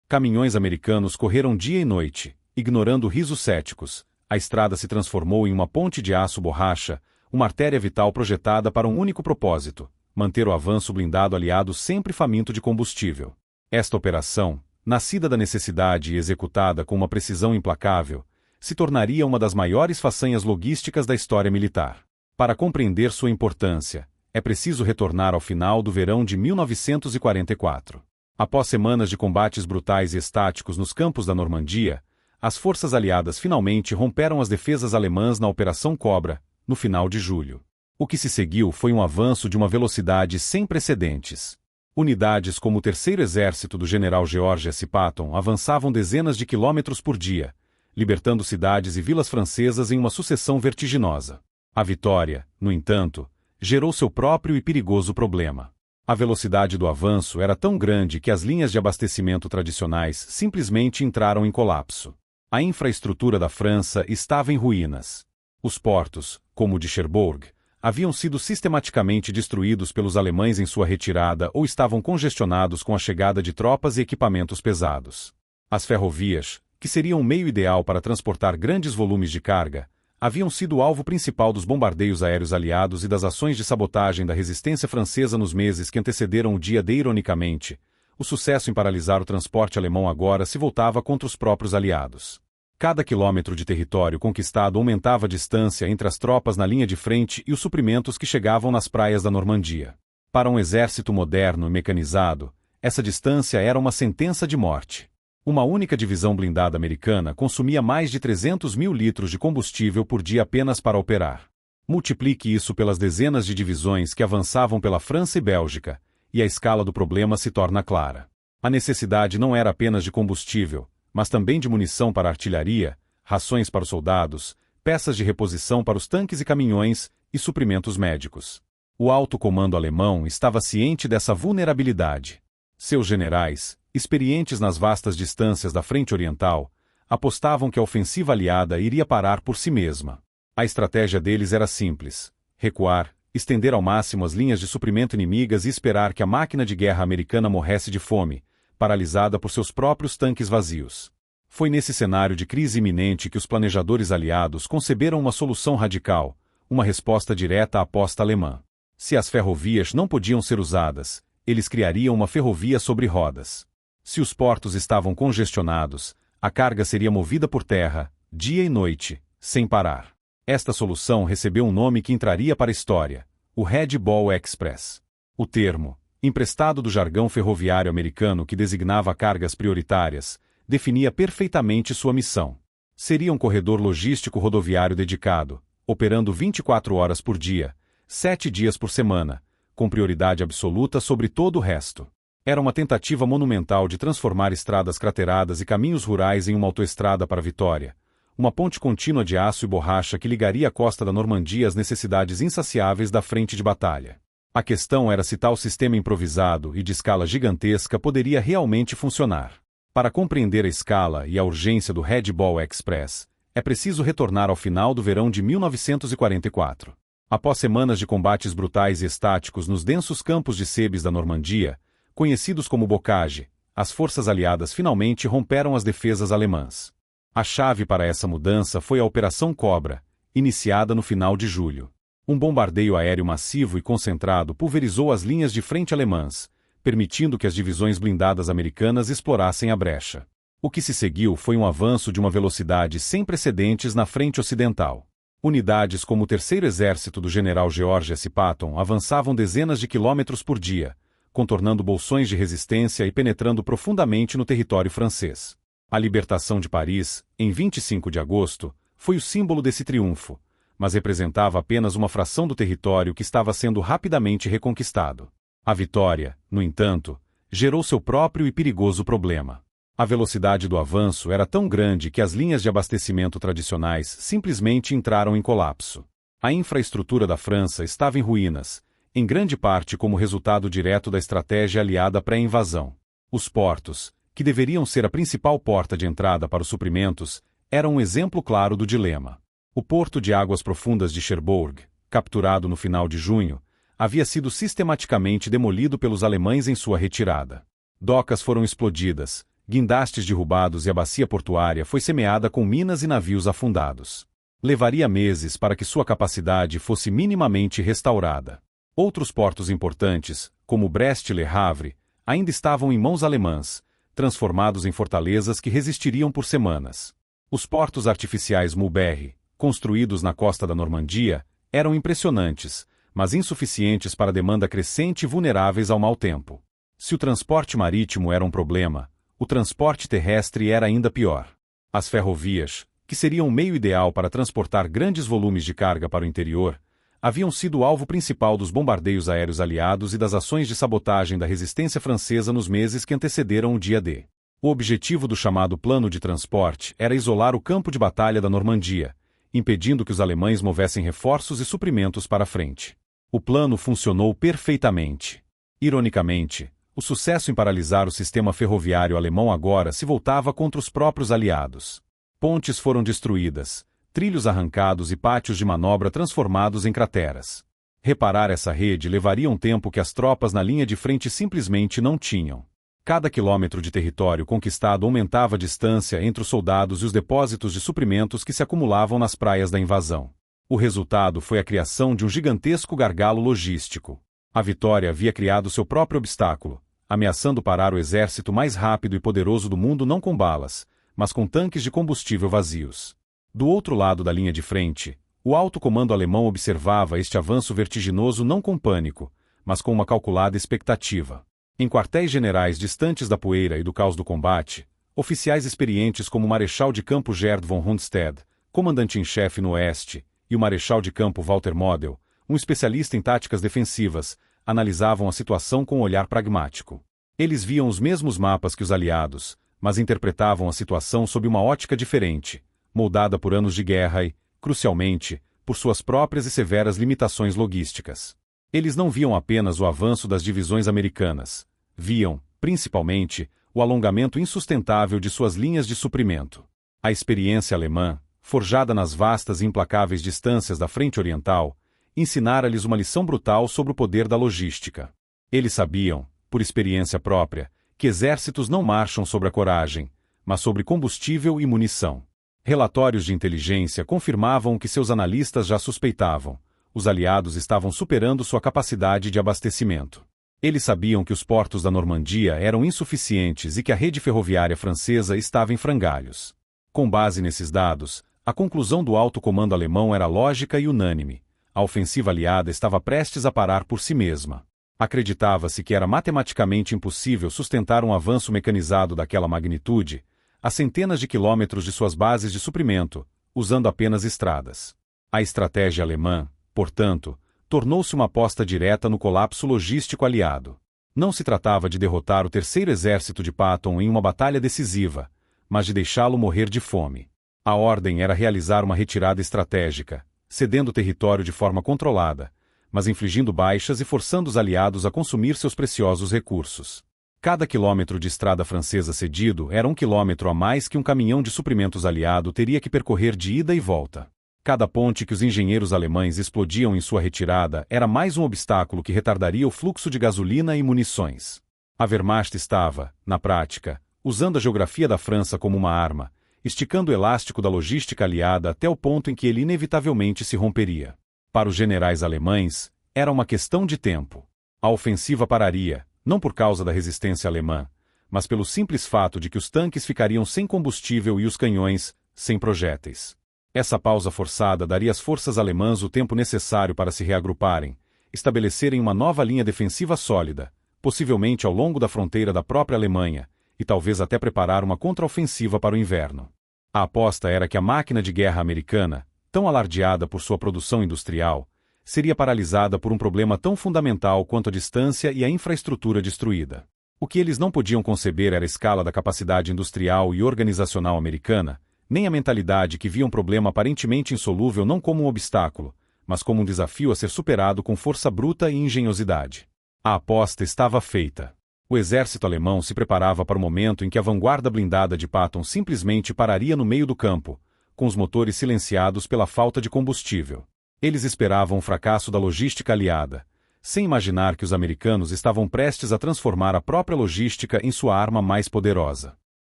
Caminhões americanos correram dia e noite, ignorando risos céticos. A estrada se transformou em uma ponte de aço-borracha, uma artéria vital projetada para um único propósito: manter o avanço blindado aliado sempre faminto de combustível. Esta operação, nascida da necessidade e executada com uma precisão implacável, se tornaria uma das maiores façanhas logísticas da história militar. Para compreender sua importância, é preciso retornar ao final do verão de 1944. Após semanas de combates brutais e estáticos nos campos da Normandia, as forças aliadas finalmente romperam as defesas alemãs na Operação Cobra, no final de julho. O que se seguiu foi um avanço de uma velocidade sem precedentes. Unidades como o Terceiro Exército do general George S. Patton avançavam dezenas de quilômetros por dia, libertando cidades e vilas francesas em uma sucessão vertiginosa. A vitória, no entanto, gerou seu próprio e perigoso problema. A velocidade do avanço era tão grande que as linhas de abastecimento tradicionais simplesmente entraram em colapso. A infraestrutura da França estava em ruínas. Os portos, como o de Cherbourg, haviam sido sistematicamente destruídos pelos alemães em sua retirada ou estavam congestionados com a chegada de tropas e equipamentos pesados. As ferrovias, que seriam um meio ideal para transportar grandes volumes de carga, haviam sido o alvo principal dos bombardeios aéreos aliados e das ações de sabotagem da resistência francesa nos meses que antecederam o dia D. Ironicamente, o sucesso em paralisar o transporte alemão agora se voltava contra os próprios aliados. Cada quilômetro de território conquistado aumentava a distância entre as tropas na linha de frente e os suprimentos que chegavam nas praias da Normandia. Para um exército moderno e mecanizado, essa distância era uma sentença de morte. Uma única divisão blindada americana consumia mais de 300 mil litros de combustível por dia apenas para operar. Multiplique isso pelas dezenas de divisões que avançavam pela França e Bélgica, e a escala do problema se torna clara. A necessidade não era apenas de combustível, mas também de munição para a artilharia, rações para os soldados, peças de reposição para os tanques e caminhões e suprimentos médicos. O alto comando alemão estava ciente dessa vulnerabilidade. Seus generais, experientes nas vastas distâncias da frente oriental, apostavam que a ofensiva aliada iria parar por si mesma. A estratégia deles era simples: recuar, estender ao máximo as linhas de suprimento inimigas e esperar que a máquina de guerra americana morresse de fome, paralisada por seus próprios tanques vazios. Foi nesse cenário de crise iminente que os planejadores aliados conceberam uma solução radical, uma resposta direta à aposta alemã. Se as ferrovias não podiam ser usadas, eles criariam uma ferrovia sobre rodas. Se os portos estavam congestionados, a carga seria movida por terra, dia e noite, sem parar. Esta solução recebeu um nome que entraria para a história: o Red Ball Express. O termo, emprestado do jargão ferroviário americano que designava cargas prioritárias, definia perfeitamente sua missão. Seria um corredor logístico rodoviário dedicado, operando 24 horas por dia, 7 dias por semana, com prioridade absoluta sobre todo o resto. Era uma tentativa monumental de transformar estradas crateradas e caminhos rurais em uma autoestrada para a vitória, uma ponte contínua de aço e borracha que ligaria a costa da Normandia às necessidades insaciáveis da frente de batalha. A questão era se tal sistema improvisado e de escala gigantesca poderia realmente funcionar. Para compreender a escala e a urgência do Red Ball Express, é preciso retornar ao final do verão de 1944. Após semanas de combates brutais e estáticos nos densos campos de sebes da Normandia, conhecidos como bocage, as forças aliadas finalmente romperam as defesas alemãs. A chave para essa mudança foi a Operação Cobra, iniciada no final de julho. Um bombardeio aéreo massivo e concentrado pulverizou as linhas de frente alemãs, permitindo que as divisões blindadas americanas explorassem a brecha. O que se seguiu foi um avanço de uma velocidade sem precedentes na frente ocidental. Unidades como o Terceiro Exército do general George S. Patton avançavam dezenas de quilômetros por dia, contornando bolsões de resistência e penetrando profundamente no território francês. A libertação de Paris, em 25 de agosto, foi o símbolo desse triunfo, mas representava apenas uma fração do território que estava sendo rapidamente reconquistado. A vitória, no entanto, gerou seu próprio e perigoso problema. A velocidade do avanço era tão grande que as linhas de abastecimento tradicionais simplesmente entraram em colapso. A infraestrutura da França estava em ruínas, em grande parte como resultado direto da estratégia aliada pré-invasão. Os portos, que deveriam ser a principal porta de entrada para os suprimentos, eram um exemplo claro do dilema. O porto de águas profundas de Cherbourg, capturado no final de junho, havia sido sistematicamente demolido pelos alemães em sua retirada. Docas foram explodidas, guindastes derrubados e a bacia portuária foi semeada com minas e navios afundados. Levaria meses para que sua capacidade fosse minimamente restaurada. Outros portos importantes, como Brest e Le Havre, ainda estavam em mãos alemãs, transformados em fortalezas que resistiriam por semanas. Os portos artificiais Mulberry, construídos na costa da Normandia, eram impressionantes, mas insuficientes para a demanda crescente e vulneráveis ao mau tempo. Se o transporte marítimo era um problema, o transporte terrestre era ainda pior. As ferrovias, que seriam o meio ideal para transportar grandes volumes de carga para o interior, haviam sido o alvo principal dos bombardeios aéreos aliados e das ações de sabotagem da resistência francesa nos meses que antecederam o dia D. O objetivo do chamado plano de transporte era isolar o campo de batalha da Normandia, impedindo que os alemães movessem reforços e suprimentos para a frente. O plano funcionou perfeitamente. Ironicamente, o sucesso em paralisar o sistema ferroviário alemão agora se voltava contra os próprios aliados. Pontes foram destruídas, trilhos arrancados e pátios de manobra transformados em crateras. Reparar essa rede levaria um tempo que as tropas na linha de frente simplesmente não tinham. Cada quilômetro de território conquistado aumentava a distância entre os soldados e os depósitos de suprimentos que se acumulavam nas praias da invasão. O resultado foi a criação de um gigantesco gargalo logístico. A vitória havia criado seu próprio obstáculo, ameaçando parar o exército mais rápido e poderoso do mundo não com balas, mas com tanques de combustível vazios. Do outro lado da linha de frente, o alto comando alemão observava este avanço vertiginoso não com pânico, mas com uma calculada expectativa. Em quartéis generais distantes da poeira e do caos do combate, oficiais experientes como o Marechal de Campo Gerd von Rundstedt, comandante-em-chefe no Oeste, e o Marechal de Campo Walter Model, um especialista em táticas defensivas, analisavam a situação com um olhar pragmático. Eles viam os mesmos mapas que os aliados, mas interpretavam a situação sob uma ótica diferente, moldada por anos de guerra e, crucialmente, por suas próprias e severas limitações logísticas. Eles não viam apenas o avanço das divisões americanas, viam, principalmente, o alongamento insustentável de suas linhas de suprimento. A experiência alemã, forjada nas vastas e implacáveis distâncias da frente oriental, ensinara-lhes uma lição brutal sobre o poder da logística. Eles sabiam, por experiência própria, que exércitos não marcham sobre a coragem, mas sobre combustível e munição. Relatórios de inteligência confirmavam o que seus analistas já suspeitavam: os aliados estavam superando sua capacidade de abastecimento. Eles sabiam que os portos da Normandia eram insuficientes e que a rede ferroviária francesa estava em frangalhos. Com base nesses dados, a conclusão do alto comando alemão era lógica e unânime: a ofensiva aliada estava prestes a parar por si mesma. Acreditava-se que era matematicamente impossível sustentar um avanço mecanizado daquela magnitude, a centenas de quilômetros de suas bases de suprimento, usando apenas estradas. A estratégia alemã, portanto, tornou-se uma aposta direta no colapso logístico aliado. Não se tratava de derrotar o terceiro exército de Patton em uma batalha decisiva, mas de deixá-lo morrer de fome. A ordem era realizar uma retirada estratégica, cedendo território de forma controlada, mas infligindo baixas e forçando os aliados a consumir seus preciosos recursos. Cada quilômetro de estrada francesa cedido era 1 quilômetro a mais que um caminhão de suprimentos aliado teria que percorrer de ida e volta. Cada ponte que os engenheiros alemães explodiam em sua retirada era mais um obstáculo que retardaria o fluxo de gasolina e munições. A Wehrmacht estava, na prática, usando a geografia da França como uma arma, esticando o elástico da logística aliada até o ponto em que ele inevitavelmente se romperia. Para os generais alemães, era uma questão de tempo. A ofensiva pararia, não por causa da resistência alemã, mas pelo simples fato de que os tanques ficariam sem combustível e os canhões, sem projéteis. Essa pausa forçada daria às forças alemãs o tempo necessário para se reagruparem, estabelecerem uma nova linha defensiva sólida, possivelmente ao longo da fronteira da própria Alemanha, e talvez até preparar uma contraofensiva para o inverno. A aposta era que a máquina de guerra americana, tão alardeada por sua produção industrial, seria paralisada por um problema tão fundamental quanto a distância e a infraestrutura destruída. O que eles não podiam conceber era a escala da capacidade industrial e organizacional americana, nem a mentalidade que via um problema aparentemente insolúvel não como um obstáculo, mas como um desafio a ser superado com força bruta e engenhosidade. A aposta estava feita. O exército alemão se preparava para o momento em que a vanguarda blindada de Patton simplesmente pararia no meio do campo, com os motores silenciados pela falta de combustível. Eles esperavam o fracasso da logística aliada, sem imaginar que os americanos estavam prestes a transformar a própria logística em sua arma mais poderosa.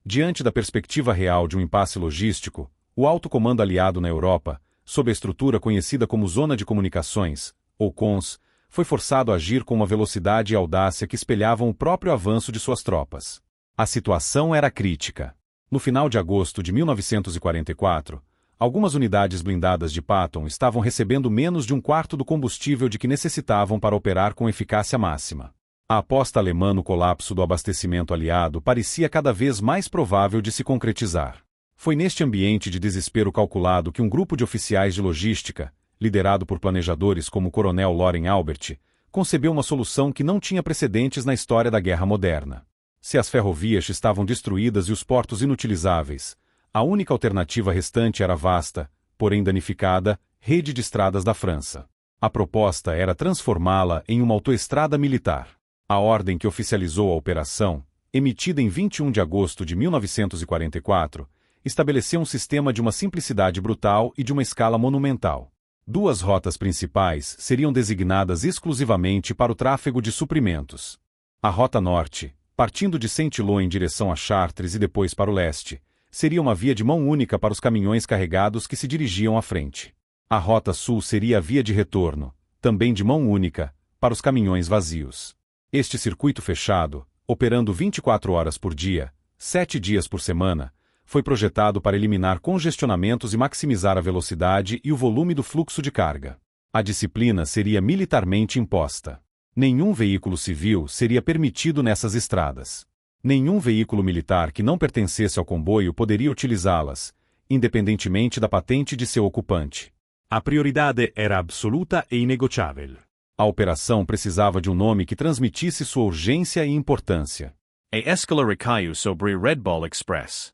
Diante da perspectiva real de um impasse logístico, o alto comando aliado na Europa, sob a estrutura conhecida como Zona de Comunicações, ou CONS, foi forçado a agir com uma velocidade e audácia que espelhavam o próprio avanço de suas tropas. A situação era crítica. No final de agosto de 1944, algumas unidades blindadas de Patton estavam recebendo menos de um quarto do combustível de que necessitavam para operar com eficácia máxima. A aposta alemã no colapso do abastecimento aliado parecia cada vez mais provável de se concretizar. Foi neste ambiente de desespero calculado que um grupo de oficiais de logística, liderado por planejadores como o coronel Loren Albert, concebeu uma solução que não tinha precedentes na história da guerra moderna. Se as ferrovias estavam destruídas e os portos inutilizáveis, a única alternativa restante era a vasta, porém danificada, rede de estradas da França. A proposta era transformá-la em uma autoestrada militar. A ordem que oficializou a operação, emitida em 21 de agosto de 1944, estabeleceu um sistema de uma simplicidade brutal e de uma escala monumental. Duas rotas principais seriam designadas exclusivamente para o tráfego de suprimentos. A Rota Norte, partindo de Saint-Lô em direção a Chartres e depois para o leste, seria uma via de mão única para os caminhões carregados que se dirigiam à frente. A Rota Sul seria a via de retorno, também de mão única, para os caminhões vazios. Este circuito fechado, operando 24 horas por dia, 7 dias por semana, foi projetado para eliminar congestionamentos e maximizar a velocidade e o volume do fluxo de carga. A disciplina seria militarmente imposta. Nenhum veículo civil seria permitido nessas estradas. Nenhum veículo militar que não pertencesse ao comboio poderia utilizá-las, independentemente da patente de seu ocupante. A prioridade era absoluta e inegociável. A operação precisava de um nome que transmitisse sua urgência e importância. A escala recaiu sobre Red Ball Express.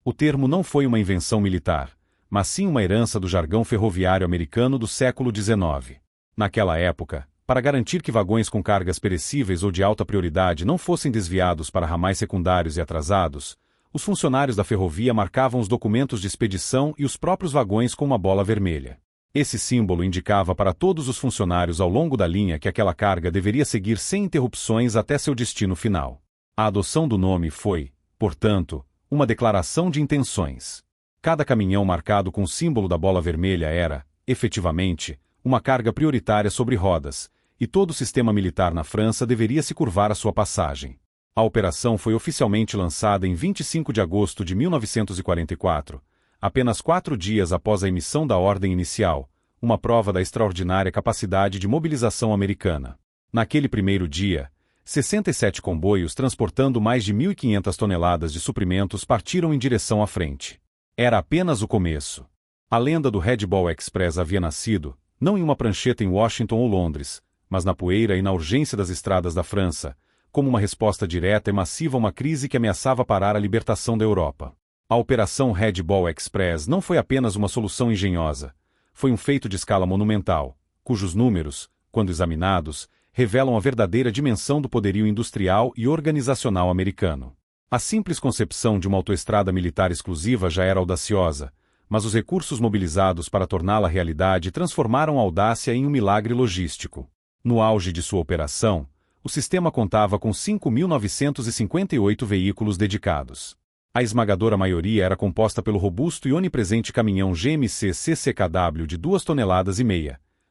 O termo não foi uma invenção militar, mas sim uma herança do jargão ferroviário americano do século XIX. Naquela época, para garantir que vagões com cargas perecíveis ou de alta prioridade não fossem desviados para ramais secundários e atrasados, os funcionários da ferrovia marcavam os documentos de expedição e os próprios vagões com uma bola vermelha. Esse símbolo indicava para todos os funcionários ao longo da linha que aquela carga deveria seguir sem interrupções até seu destino final. A adoção do nome foi, portanto, uma declaração de intenções. Cada caminhão marcado com o símbolo da bola vermelha era, efetivamente, uma carga prioritária sobre rodas, e todo o sistema militar na França deveria se curvar à sua passagem. A operação foi oficialmente lançada em 25 de agosto de 1944, apenas 4 dias após a emissão da ordem inicial, uma prova da extraordinária capacidade de mobilização americana. Naquele primeiro dia, 67 comboios transportando mais de 1.500 toneladas de suprimentos partiram em direção à frente. Era apenas o começo. A lenda do Red Ball Express havia nascido, não em uma prancheta em Washington ou Londres, mas na poeira e na urgência das estradas da França, como uma resposta direta e massiva a uma crise que ameaçava parar a libertação da Europa. A Operação Red Ball Express não foi apenas uma solução engenhosa, foi um feito de escala monumental, cujos números, quando examinados, revelam a verdadeira dimensão do poderio industrial e organizacional americano. A simples concepção de uma autoestrada militar exclusiva já era audaciosa, mas os recursos mobilizados para torná-la realidade transformaram a audácia em um milagre logístico. No auge de sua operação, o sistema contava com 5.958 veículos dedicados. A esmagadora maioria era composta pelo robusto e onipresente caminhão GMC CCKW de 2,5 toneladas,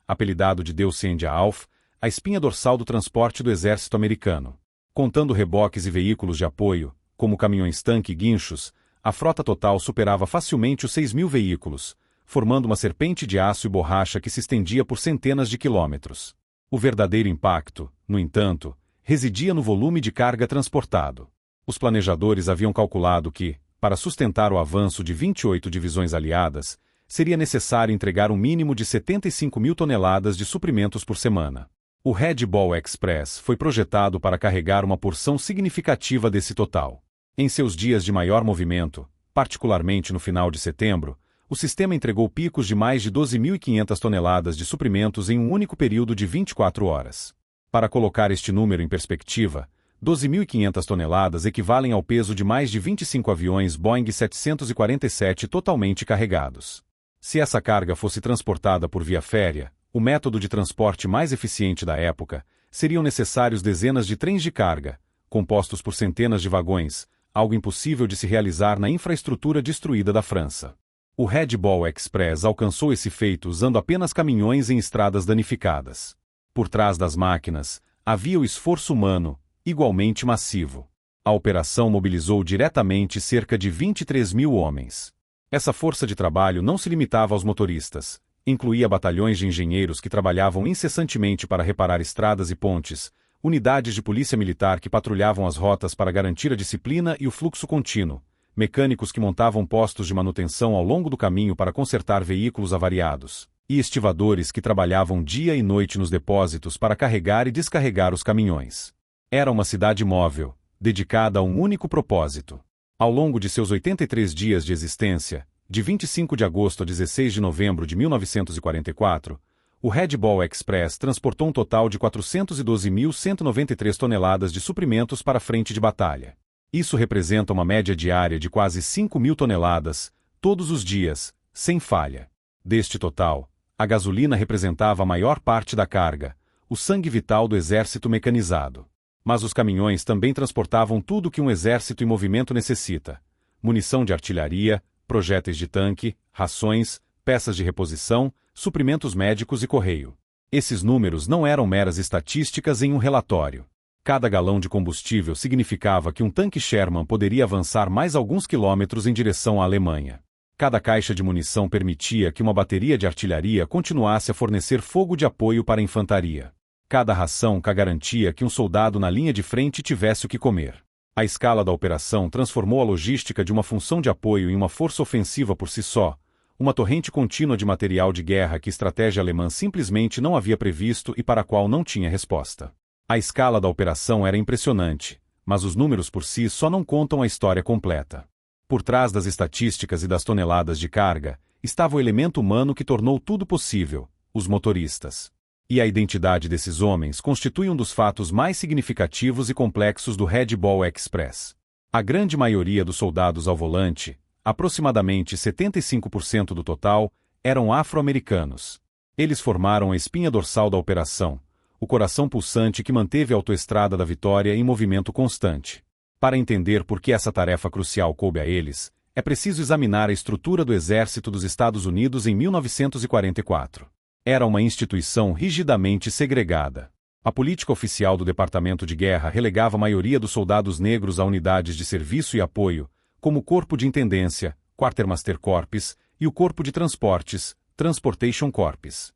apelidado de Deus Sende a Alf, a espinha dorsal do transporte do exército americano. Contando reboques e veículos de apoio, como caminhões-tanque e guinchos, a frota total superava facilmente os 6.000 veículos, formando uma serpente de aço e borracha que se estendia por centenas de quilômetros. O verdadeiro impacto, no entanto, residia no volume de carga transportado. Os planejadores haviam calculado que, para sustentar o avanço de 28 divisões aliadas, seria necessário entregar um mínimo de 75.000 toneladas de suprimentos por semana. O Red Ball Express foi projetado para carregar uma porção significativa desse total. Em seus dias de maior movimento, particularmente no final de setembro, o sistema entregou picos de mais de 12.500 toneladas de suprimentos em um único período de 24 horas. Para colocar este número em perspectiva, 12.500 toneladas equivalem ao peso de mais de 25 aviões Boeing 747 totalmente carregados. Se essa carga fosse transportada por via férrea, o método de transporte mais eficiente da época, seriam necessários dezenas de trens de carga, compostos por centenas de vagões, algo impossível de se realizar na infraestrutura destruída da França. O Red Ball Express alcançou esse feito usando apenas caminhões em estradas danificadas. Por trás das máquinas, havia o esforço humano, igualmente massivo. A operação mobilizou diretamente cerca de 23 mil homens. Essa força de trabalho não se limitava aos motoristas. Incluía batalhões de engenheiros que trabalhavam incessantemente para reparar estradas e pontes, unidades de polícia militar que patrulhavam as rotas para garantir a disciplina e o fluxo contínuo, mecânicos que montavam postos de manutenção ao longo do caminho para consertar veículos avariados, e estivadores que trabalhavam dia e noite nos depósitos para carregar e descarregar os caminhões. Era uma cidade móvel, dedicada a um único propósito. Ao longo de seus 83 dias de existência, de 25 de agosto a 16 de novembro de 1944, o Red Ball Express transportou um total de 412.193 toneladas de suprimentos para a frente de batalha. Isso representa uma média diária de quase 5.000 toneladas, todos os dias, sem falha. Deste total, a gasolina representava a maior parte da carga, o sangue vital do exército mecanizado. Mas os caminhões também transportavam tudo que um exército em movimento necessita: munição de artilharia, projéteis de tanque, rações, peças de reposição, suprimentos médicos e correio. Esses números não eram meras estatísticas em um relatório. Cada galão de combustível significava que um tanque Sherman poderia avançar mais alguns quilômetros em direção à Alemanha. Cada caixa de munição permitia que uma bateria de artilharia continuasse a fornecer fogo de apoio para a infantaria. Cada ração garantia que um soldado na linha de frente tivesse o que comer. A escala da operação transformou a logística de uma função de apoio em uma força ofensiva por si só, uma torrente contínua de material de guerra que a estratégia alemã simplesmente não havia previsto e para a qual não tinha resposta. A escala da operação era impressionante, mas os números por si só não contam a história completa. Por trás das estatísticas e das toneladas de carga, estava o elemento humano que tornou tudo possível: os motoristas. E a identidade desses homens constitui um dos fatos mais significativos e complexos do Red Ball Express. A grande maioria dos soldados ao volante, aproximadamente 75% do total, eram afro-americanos. Eles formaram a espinha dorsal da operação, o coração pulsante que manteve a autoestrada da vitória em movimento constante. Para entender por que essa tarefa crucial coube a eles, é preciso examinar a estrutura do Exército dos Estados Unidos em 1944. Era uma instituição rigidamente segregada. A política oficial do Departamento de Guerra relegava a maioria dos soldados negros a unidades de serviço e apoio, como o Corpo de Intendência, Quartermaster Corps, e o Corpo de Transportes, Transportation Corps.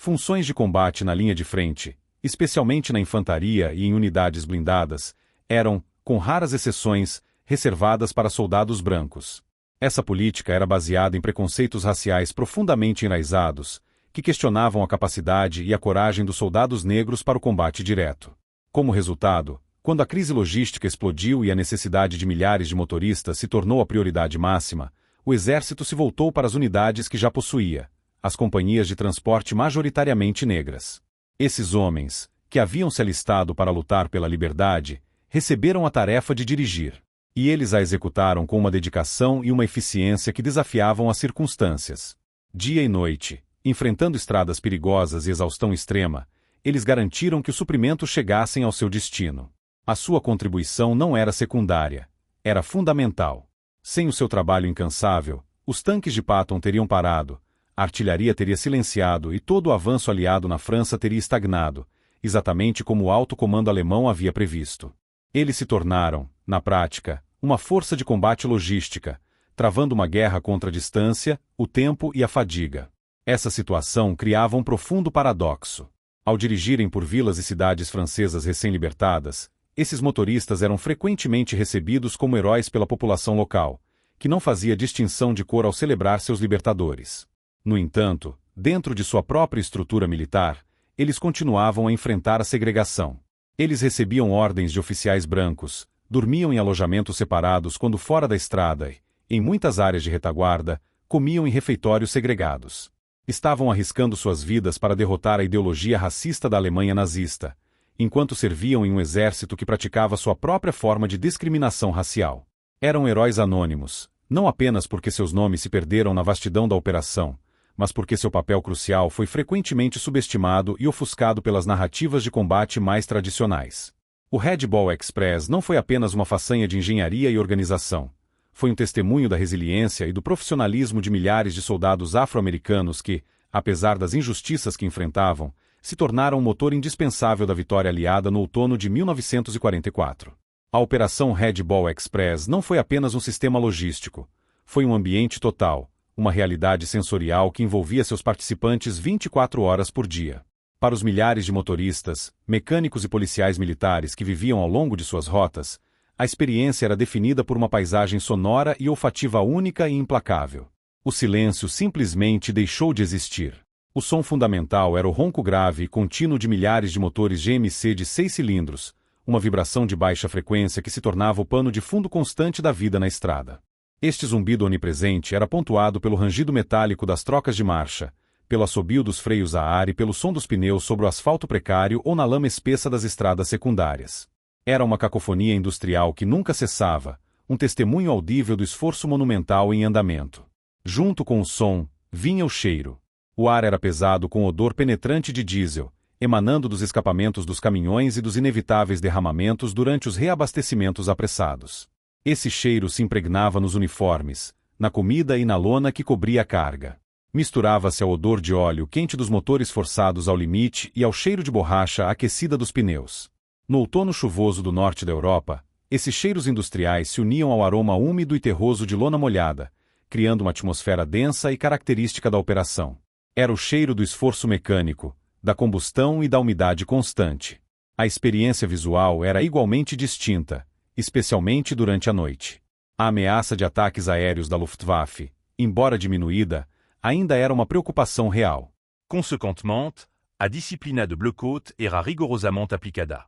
Funções de combate na linha de frente, especialmente na infantaria e em unidades blindadas, eram, com raras exceções, reservadas para soldados brancos. Essa política era baseada em preconceitos raciais profundamente enraizados, que questionavam a capacidade e a coragem dos soldados negros para o combate direto. Como resultado, quando a crise logística explodiu e a necessidade de milhares de motoristas se tornou a prioridade máxima, o exército se voltou para as unidades que já possuía, as companhias de transporte majoritariamente negras. Esses homens, que haviam se alistado para lutar pela liberdade, receberam a tarefa de dirigir. E eles a executaram com uma dedicação e uma eficiência que desafiavam as circunstâncias. Dia e noite, enfrentando estradas perigosas e exaustão extrema, eles garantiram que os suprimentos chegassem ao seu destino. A sua contribuição não era secundária, era fundamental. Sem o seu trabalho incansável, os tanques de Patton teriam parado, a artilharia teria silenciado e todo o avanço aliado na França teria estagnado, exatamente como o alto comando alemão havia previsto. Eles se tornaram, na prática, uma força de combate logística, travando uma guerra contra a distância, o tempo e a fadiga. Essa situação criava um profundo paradoxo. Ao dirigirem por vilas e cidades francesas recém-libertadas, esses motoristas eram frequentemente recebidos como heróis pela população local, que não fazia distinção de cor ao celebrar seus libertadores. No entanto, dentro de sua própria estrutura militar, eles continuavam a enfrentar a segregação. Eles recebiam ordens de oficiais brancos, dormiam em alojamentos separados quando fora da estrada e, em muitas áreas de retaguarda, comiam em refeitórios segregados. Estavam arriscando suas vidas para derrotar a ideologia racista da Alemanha nazista, enquanto serviam em um exército que praticava sua própria forma de discriminação racial. Eram heróis anônimos, não apenas porque seus nomes se perderam na vastidão da operação, mas porque seu papel crucial foi frequentemente subestimado e ofuscado pelas narrativas de combate mais tradicionais. O Red Ball Express não foi apenas uma façanha de engenharia e organização. Foi um testemunho da resiliência e do profissionalismo de milhares de soldados afro-americanos que, apesar das injustiças que enfrentavam, se tornaram um motor indispensável da vitória aliada no outono de 1944. A Operação Red Ball Express não foi apenas um sistema logístico. Foi um ambiente total, uma realidade sensorial que envolvia seus participantes 24 horas por dia. Para os milhares de motoristas, mecânicos e policiais militares que viviam ao longo de suas rotas, a experiência era definida por uma paisagem sonora e olfativa única e implacável. O silêncio simplesmente deixou de existir. O som fundamental era o ronco grave e contínuo de milhares de motores GMC de 6 cilindros, uma vibração de baixa frequência que se tornava o pano de fundo constante da vida na estrada. Este zumbido onipresente era pontuado pelo rangido metálico das trocas de marcha, pelo assobio dos freios a ar e pelo som dos pneus sobre o asfalto precário ou na lama espessa das estradas secundárias. Era uma cacofonia industrial que nunca cessava, um testemunho audível do esforço monumental em andamento. Junto com o som, vinha o cheiro. O ar era pesado com odor penetrante de diesel, emanando dos escapamentos dos caminhões e dos inevitáveis derramamentos durante os reabastecimentos apressados. Esse cheiro se impregnava nos uniformes, na comida e na lona que cobria a carga. Misturava-se ao odor de óleo quente dos motores forçados ao limite e ao cheiro de borracha aquecida dos pneus. No outono chuvoso do norte da Europa, esses cheiros industriais se uniam ao aroma úmido e terroso de lona molhada, criando uma atmosfera densa e característica da operação. Era o cheiro do esforço mecânico, da combustão e da umidade constante. A experiência visual era igualmente distinta, especialmente durante a noite. A ameaça de ataques aéreos da Luftwaffe, embora diminuída, ainda era uma preocupação real. Consequentemente, a disciplina de Bleu Côte era rigorosamente aplicada.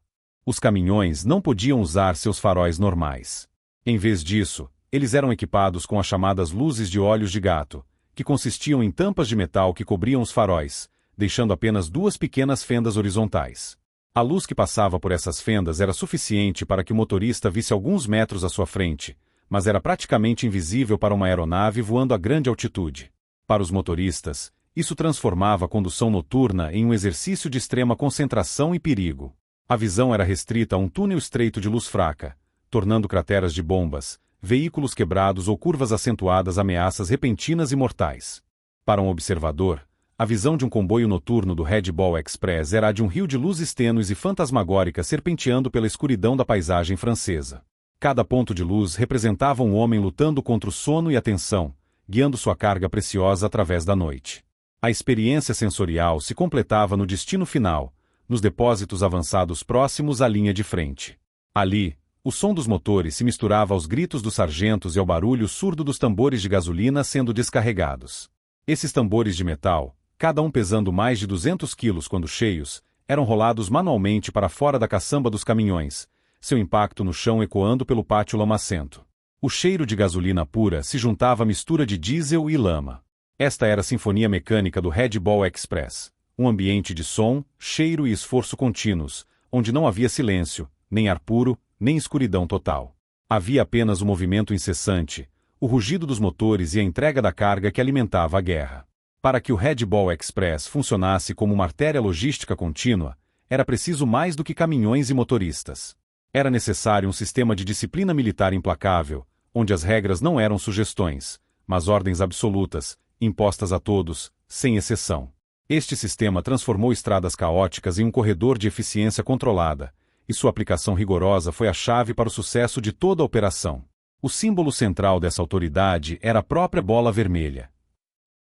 Os caminhões não podiam usar seus faróis normais. Em vez disso, eles eram equipados com as chamadas luzes de olhos de gato, que consistiam em tampas de metal que cobriam os faróis, deixando apenas 2 pequenas fendas horizontais. A luz que passava por essas fendas era suficiente para que o motorista visse alguns metros à sua frente, mas era praticamente invisível para uma aeronave voando a grande altitude. Para os motoristas, isso transformava a condução noturna em um exercício de extrema concentração e perigo. A visão era restrita a um túnel estreito de luz fraca, tornando crateras de bombas, veículos quebrados ou curvas acentuadas ameaças repentinas e mortais. Para um observador, a visão de um comboio noturno do Red Ball Express era a de um rio de luzes tênues e fantasmagóricas serpenteando pela escuridão da paisagem francesa. Cada ponto de luz representava um homem lutando contra o sono e a tensão, guiando sua carga preciosa através da noite. A experiência sensorial se completava no destino final, nos depósitos avançados próximos à linha de frente. Ali, o som dos motores se misturava aos gritos dos sargentos e ao barulho surdo dos tambores de gasolina sendo descarregados. Esses tambores de metal, cada um pesando mais de 200 quilos quando cheios, eram rolados manualmente para fora da caçamba dos caminhões, seu impacto no chão ecoando pelo pátio lamacento. O cheiro de gasolina pura se juntava à mistura de diesel e lama. Esta era a sinfonia mecânica do Red Ball Express, um ambiente de som, cheiro e esforço contínuos, onde não havia silêncio, nem ar puro, nem escuridão total. Havia apenas o movimento incessante, o rugido dos motores e a entrega da carga que alimentava a guerra. Para que o Red Ball Express funcionasse como uma artéria logística contínua, era preciso mais do que caminhões e motoristas. Era necessário um sistema de disciplina militar implacável, onde as regras não eram sugestões, mas ordens absolutas, impostas a todos, sem exceção. Este sistema transformou estradas caóticas em um corredor de eficiência controlada, e sua aplicação rigorosa foi a chave para o sucesso de toda a operação. O símbolo central dessa autoridade era a própria bola vermelha.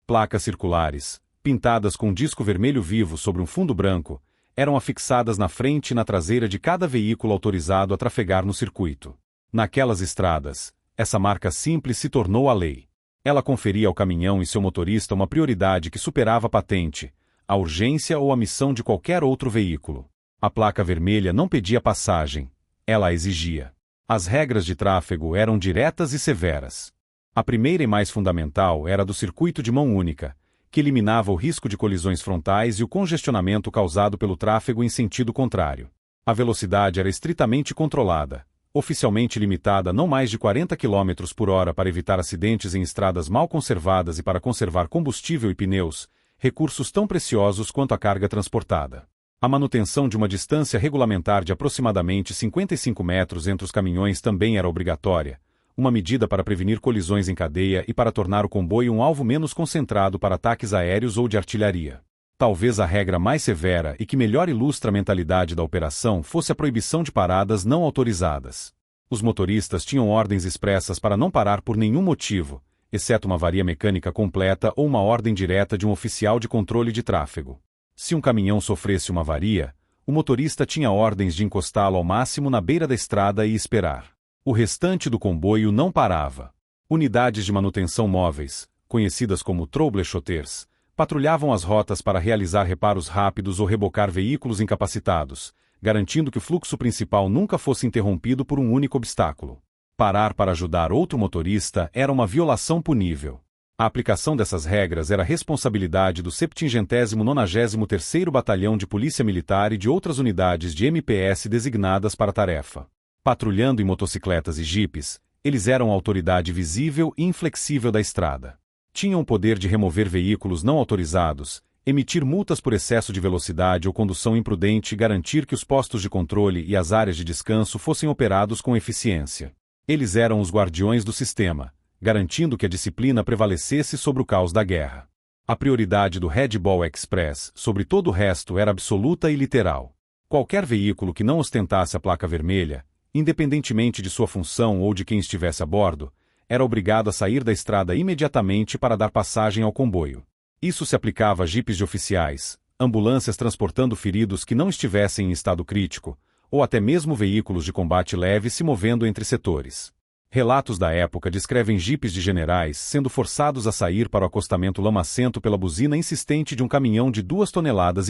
Placas circulares, pintadas com um disco vermelho vivo sobre um fundo branco, eram afixadas na frente e na traseira de cada veículo autorizado a trafegar no circuito. Naquelas estradas, essa marca simples se tornou a lei. Ela conferia ao caminhão e seu motorista uma prioridade que superava a patente, a urgência ou a missão de qualquer outro veículo. A placa vermelha não pedia passagem, ela a exigia. As regras de tráfego eram diretas e severas. A primeira e mais fundamental era a do circuito de mão única, que eliminava o risco de colisões frontais e o congestionamento causado pelo tráfego em sentido contrário. A velocidade era estritamente controlada, oficialmente limitada a não mais de 40 km por hora para evitar acidentes em estradas mal conservadas e para conservar combustível e pneus, recursos tão preciosos quanto a carga transportada. A manutenção de uma distância regulamentar de aproximadamente 55 metros entre os caminhões também era obrigatória, uma medida para prevenir colisões em cadeia e para tornar o comboio um alvo menos concentrado para ataques aéreos ou de artilharia. Talvez a regra mais severa e que melhor ilustra a mentalidade da operação fosse a proibição de paradas não autorizadas. Os motoristas tinham ordens expressas para não parar por nenhum motivo, exceto uma avaria mecânica completa ou uma ordem direta de um oficial de controle de tráfego. Se um caminhão sofresse uma avaria, o motorista tinha ordens de encostá-lo ao máximo na beira da estrada e esperar. O restante do comboio não parava. Unidades de manutenção móveis, conhecidas como troubleshooters, patrulhavam as rotas para realizar reparos rápidos ou rebocar veículos incapacitados, garantindo que o fluxo principal nunca fosse interrompido por um único obstáculo. Parar para ajudar outro motorista era uma violação punível. A aplicação dessas regras era responsabilidade do 793º Batalhão de Polícia Militar e de outras unidades de MPS designadas para a tarefa. Patrulhando em motocicletas e jipes, eles eram a autoridade visível e inflexível da estrada. Tinham o poder de remover veículos não autorizados, emitir multas por excesso de velocidade ou condução imprudente e garantir que os postos de controle e as áreas de descanso fossem operados com eficiência. Eles eram os guardiões do sistema, garantindo que a disciplina prevalecesse sobre o caos da guerra. A prioridade do Red Ball Express sobre todo o resto era absoluta e literal. Qualquer veículo que não ostentasse a placa vermelha, independentemente de sua função ou de quem estivesse a bordo, era obrigado a sair da estrada imediatamente para dar passagem ao comboio. Isso se aplicava a jipes de oficiais, ambulâncias transportando feridos que não estivessem em estado crítico, ou até mesmo veículos de combate leve se movendo entre setores. Relatos da época descrevem jipes de generais sendo forçados a sair para o acostamento lamacento pela buzina insistente de um caminhão de 2,5 toneladas.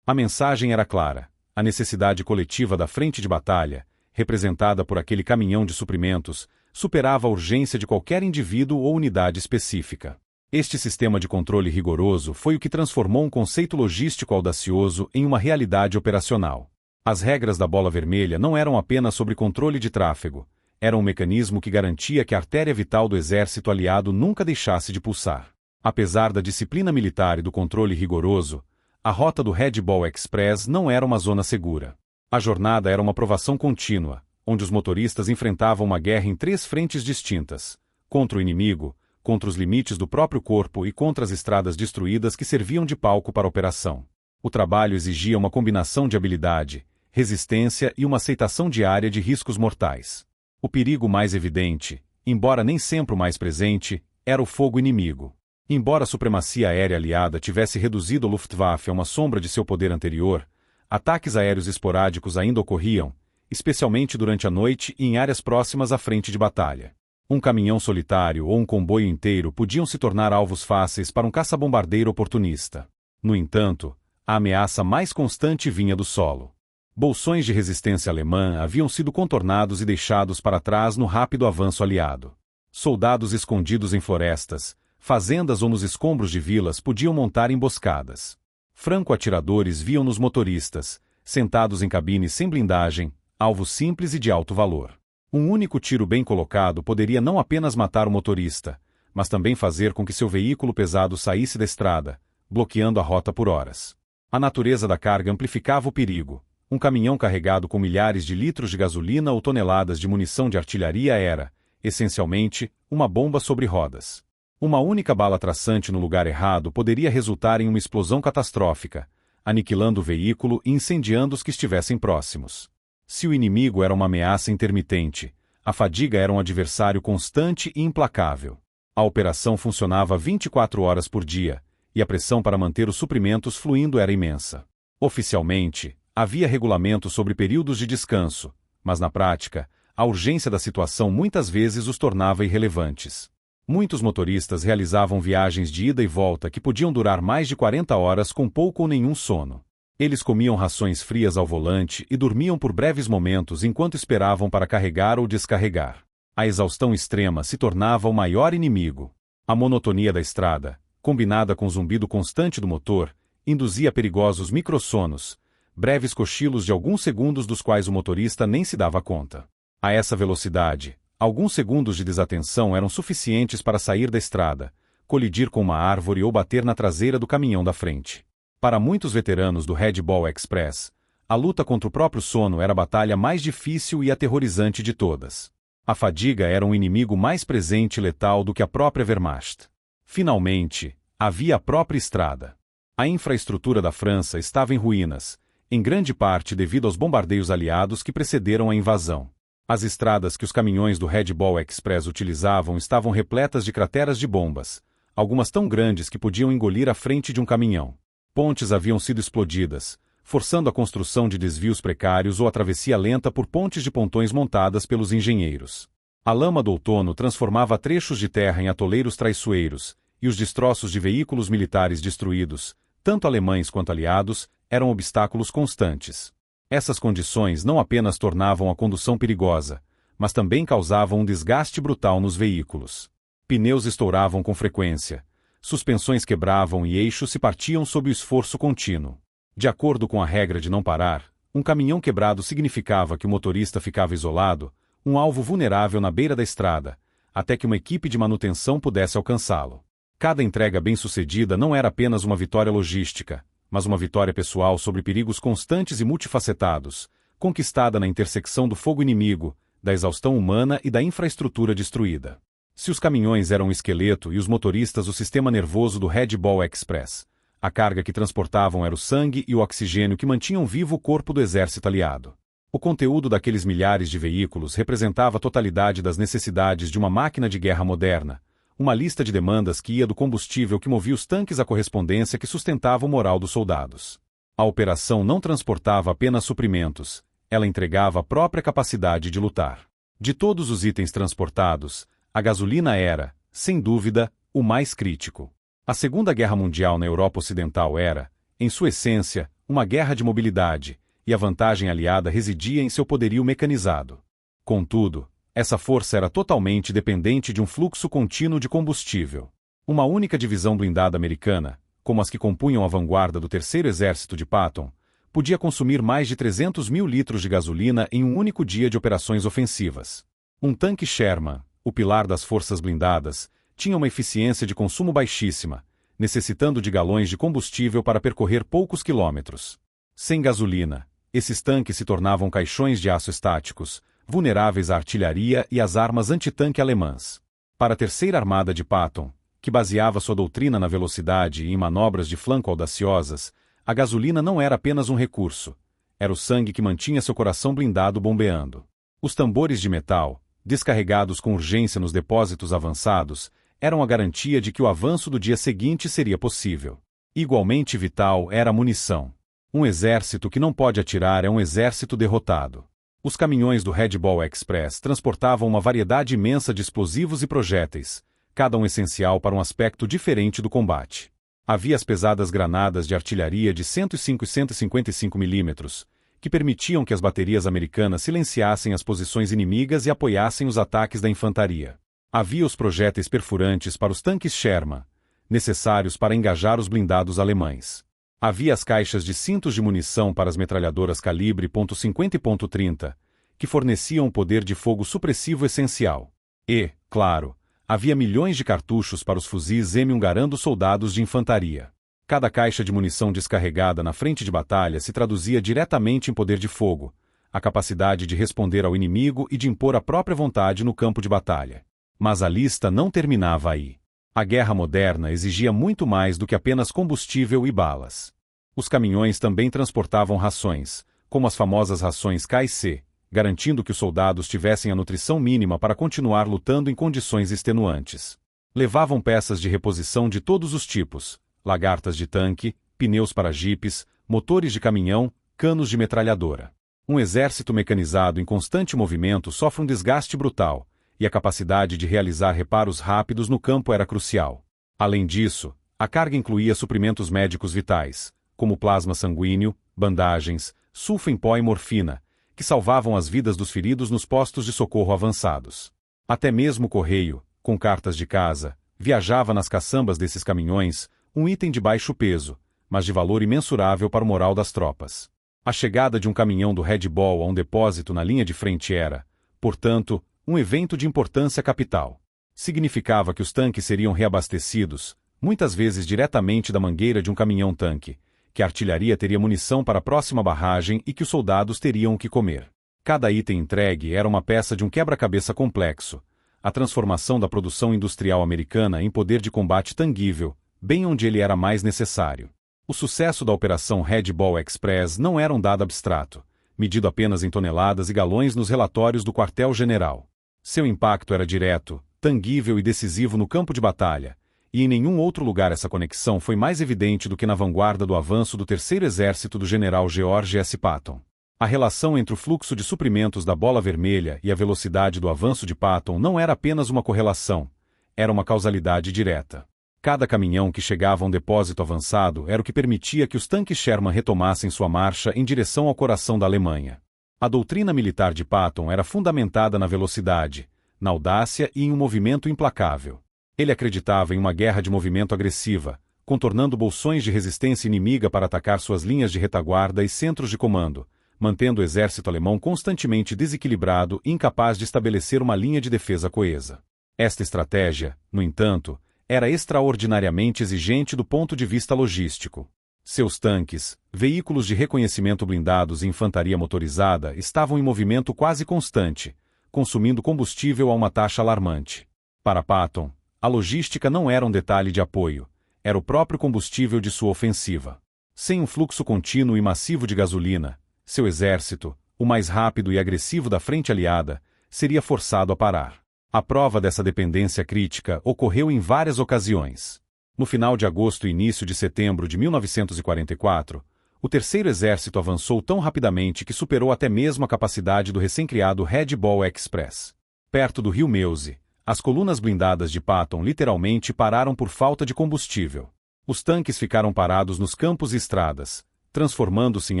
A mensagem era clara: a necessidade coletiva da frente de batalha, representada por aquele caminhão de suprimentos, superava a urgência de qualquer indivíduo ou unidade específica. Este sistema de controle rigoroso foi o que transformou um conceito logístico audacioso em uma realidade operacional. As regras da bola vermelha não eram apenas sobre controle de tráfego, era um mecanismo que garantia que a artéria vital do exército aliado nunca deixasse de pulsar. Apesar da disciplina militar e do controle rigoroso, a rota do Red Ball Express não era uma zona segura. A jornada era uma provação contínua, onde os motoristas enfrentavam uma guerra em 3 frentes distintas: contra o inimigo, contra os limites do próprio corpo e contra as estradas destruídas que serviam de palco para a operação. O trabalho exigia uma combinação de habilidade, resistência e uma aceitação diária de riscos mortais. O perigo mais evidente, embora nem sempre o mais presente, era o fogo inimigo. Embora a supremacia aérea aliada tivesse reduzido a Luftwaffe a uma sombra de seu poder anterior, ataques aéreos esporádicos ainda ocorriam, especialmente durante a noite e em áreas próximas à frente de batalha. Um caminhão solitário ou um comboio inteiro podiam se tornar alvos fáceis para um caça-bombardeiro oportunista. No entanto, a ameaça mais constante vinha do solo. Bolsões de resistência alemã haviam sido contornados e deixados para trás no rápido avanço aliado. Soldados escondidos em florestas, fazendas ou nos escombros de vilas podiam montar emboscadas. Franco-atiradores viam nos motoristas, sentados em cabines sem blindagem, alvos simples e de alto valor. Um único tiro bem colocado poderia não apenas matar o motorista, mas também fazer com que seu veículo pesado saísse da estrada, bloqueando a rota por horas. A natureza da carga amplificava o perigo. Um caminhão carregado com milhares de litros de gasolina ou toneladas de munição de artilharia era, essencialmente, uma bomba sobre rodas. Uma única bala traçante no lugar errado poderia resultar em uma explosão catastrófica, aniquilando o veículo e incendiando os que estivessem próximos. Se o inimigo era uma ameaça intermitente, a fadiga era um adversário constante e implacável. A operação funcionava 24 horas por dia, e a pressão para manter os suprimentos fluindo era imensa. Oficialmente, havia regulamento sobre períodos de descanso, mas na prática, a urgência da situação muitas vezes os tornava irrelevantes. Muitos motoristas realizavam viagens de ida e volta que podiam durar mais de 40 horas com pouco ou nenhum sono. Eles comiam rações frias ao volante e dormiam por breves momentos enquanto esperavam para carregar ou descarregar. A exaustão extrema se tornava o maior inimigo. A monotonia da estrada, combinada com o zumbido constante do motor, induzia perigosos microssonos, breves cochilos de alguns segundos dos quais o motorista nem se dava conta. A essa velocidade, alguns segundos de desatenção eram suficientes para sair da estrada, colidir com uma árvore ou bater na traseira do caminhão da frente. Para muitos veteranos do Red Ball Express, a luta contra o próprio sono era a batalha mais difícil e aterrorizante de todas. A fadiga era um inimigo mais presente e letal do que a própria Wehrmacht. Finalmente, havia a própria estrada. A infraestrutura da França estava em ruínas, em grande parte devido aos bombardeios aliados que precederam a invasão. As estradas que os caminhões do Red Ball Express utilizavam estavam repletas de crateras de bombas, algumas tão grandes que podiam engolir a frente de um caminhão. Pontes haviam sido explodidas, forçando a construção de desvios precários ou a travessia lenta por pontes de pontões montadas pelos engenheiros. A lama do outono transformava trechos de terra em atoleiros traiçoeiros, e os destroços de veículos militares destruídos, tanto alemães quanto aliados, eram obstáculos constantes. Essas condições não apenas tornavam a condução perigosa, mas também causavam um desgaste brutal nos veículos. Pneus estouravam com frequência, suspensões quebravam e eixos se partiam sob o esforço contínuo. De acordo com a regra de não parar, um caminhão quebrado significava que o motorista ficava isolado, um alvo vulnerável na beira da estrada, até que uma equipe de manutenção pudesse alcançá-lo. Cada entrega bem-sucedida não era apenas uma vitória logística, mas uma vitória pessoal sobre perigos constantes e multifacetados, conquistada na intersecção do fogo inimigo, da exaustão humana e da infraestrutura destruída. Se os caminhões eram o esqueleto e os motoristas o sistema nervoso do Red Ball Express, a carga que transportavam era o sangue e o oxigênio que mantinham vivo o corpo do exército aliado. O conteúdo daqueles milhares de veículos representava a totalidade das necessidades de uma máquina de guerra moderna, uma lista de demandas que ia do combustível que movia os tanques à correspondência que sustentava o moral dos soldados. A operação não transportava apenas suprimentos, ela entregava a própria capacidade de lutar. De todos os itens transportados, a gasolina era, sem dúvida, o mais crítico. A Segunda Guerra Mundial na Europa Ocidental era, em sua essência, uma guerra de mobilidade, e a vantagem aliada residia em seu poderio mecanizado. Contudo, essa força era totalmente dependente de um fluxo contínuo de combustível. Uma única divisão blindada americana, como as que compunham a vanguarda do Terceiro Exército de Patton, podia consumir mais de 300 mil litros de gasolina em um único dia de operações ofensivas. Um tanque Sherman, o pilar das forças blindadas, tinha uma eficiência de consumo baixíssima, necessitando de galões de combustível para percorrer poucos quilômetros. Sem gasolina, esses tanques se tornavam caixões de aço estáticos, vulneráveis à artilharia e às armas antitanque alemãs. Para a Terceira Armada de Patton, que baseava sua doutrina na velocidade e em manobras de flanco audaciosas, a gasolina não era apenas um recurso, era o sangue que mantinha seu coração blindado bombeando. Os tambores de metal, descarregados com urgência nos depósitos avançados, eram a garantia de que o avanço do dia seguinte seria possível. Igualmente vital era a munição. Um exército que não pode atirar é um exército derrotado. Os caminhões do Red Ball Express transportavam uma variedade imensa de explosivos e projéteis, cada um essencial para um aspecto diferente do combate. Havia as pesadas granadas de artilharia de 105 e 155 milímetros, que permitiam que as baterias americanas silenciassem as posições inimigas e apoiassem os ataques da infantaria. Havia os projéteis perfurantes para os tanques Sherman, necessários para engajar os blindados alemães. Havia as caixas de cintos de munição para as metralhadoras calibre .50 e .30, que forneciam um poder de fogo supressivo essencial. E, claro, havia milhões de cartuchos para os fuzis M1 Garand soldados de infantaria. Cada caixa de munição descarregada na frente de batalha se traduzia diretamente em poder de fogo, a capacidade de responder ao inimigo e de impor a própria vontade no campo de batalha. Mas a lista não terminava aí. A guerra moderna exigia muito mais do que apenas combustível e balas. Os caminhões também transportavam rações, como as famosas rações K&C, garantindo que os soldados tivessem a nutrição mínima para continuar lutando em condições extenuantes. Levavam peças de reposição de todos os tipos, lagartas de tanque, pneus para jipes, motores de caminhão, canos de metralhadora. Um exército mecanizado em constante movimento sofre um desgaste brutal, e a capacidade de realizar reparos rápidos no campo era crucial. Além disso, a carga incluía suprimentos médicos vitais, como plasma sanguíneo, bandagens, sulfo em pó e morfina, que salvavam as vidas dos feridos nos postos de socorro avançados. Até mesmo o correio, com cartas de casa, viajava nas caçambas desses caminhões, um item de baixo peso, mas de valor imensurável para o moral das tropas. A chegada de um caminhão do Red Ball a um depósito na linha de frente era, portanto, um evento de importância capital. Significava que os tanques seriam reabastecidos, muitas vezes diretamente da mangueira de um caminhão-tanque, que a artilharia teria munição para a próxima barragem e que os soldados teriam o que comer. Cada item entregue era uma peça de um quebra-cabeça complexo, a transformação da produção industrial americana em poder de combate tangível, bem onde ele era mais necessário. O sucesso da Operação Red Ball Express não era um dado abstrato, medido apenas em toneladas e galões nos relatórios do quartel-general. Seu impacto era direto, tangível e decisivo no campo de batalha, e em nenhum outro lugar essa conexão foi mais evidente do que na vanguarda do avanço do Terceiro Exército do general George S. Patton. A relação entre o fluxo de suprimentos da Bola Vermelha e a velocidade do avanço de Patton não era apenas uma correlação, era uma causalidade direta. Cada caminhão que chegava a um depósito avançado era o que permitia que os tanques Sherman retomassem sua marcha em direção ao coração da Alemanha. A doutrina militar de Patton era fundamentada na velocidade, na audácia e em um movimento implacável. Ele acreditava em uma guerra de movimento agressiva, contornando bolsões de resistência inimiga para atacar suas linhas de retaguarda e centros de comando, mantendo o exército alemão constantemente desequilibrado e incapaz de estabelecer uma linha de defesa coesa. Esta estratégia, no entanto, era extraordinariamente exigente do ponto de vista logístico. Seus tanques, veículos de reconhecimento blindados e infantaria motorizada estavam em movimento quase constante, consumindo combustível a uma taxa alarmante. Para Patton, a logística não era um detalhe de apoio, era o próprio combustível de sua ofensiva. Sem um fluxo contínuo e massivo de gasolina, seu exército, o mais rápido e agressivo da frente aliada, seria forçado a parar. A prova dessa dependência crítica ocorreu em várias ocasiões. No final de agosto e início de setembro de 1944, o Terceiro Exército avançou tão rapidamente que superou até mesmo a capacidade do recém-criado Red Ball Express. Perto do rio Meuse, as colunas blindadas de Patton literalmente pararam por falta de combustível. Os tanques ficaram parados nos campos e estradas, transformando-se em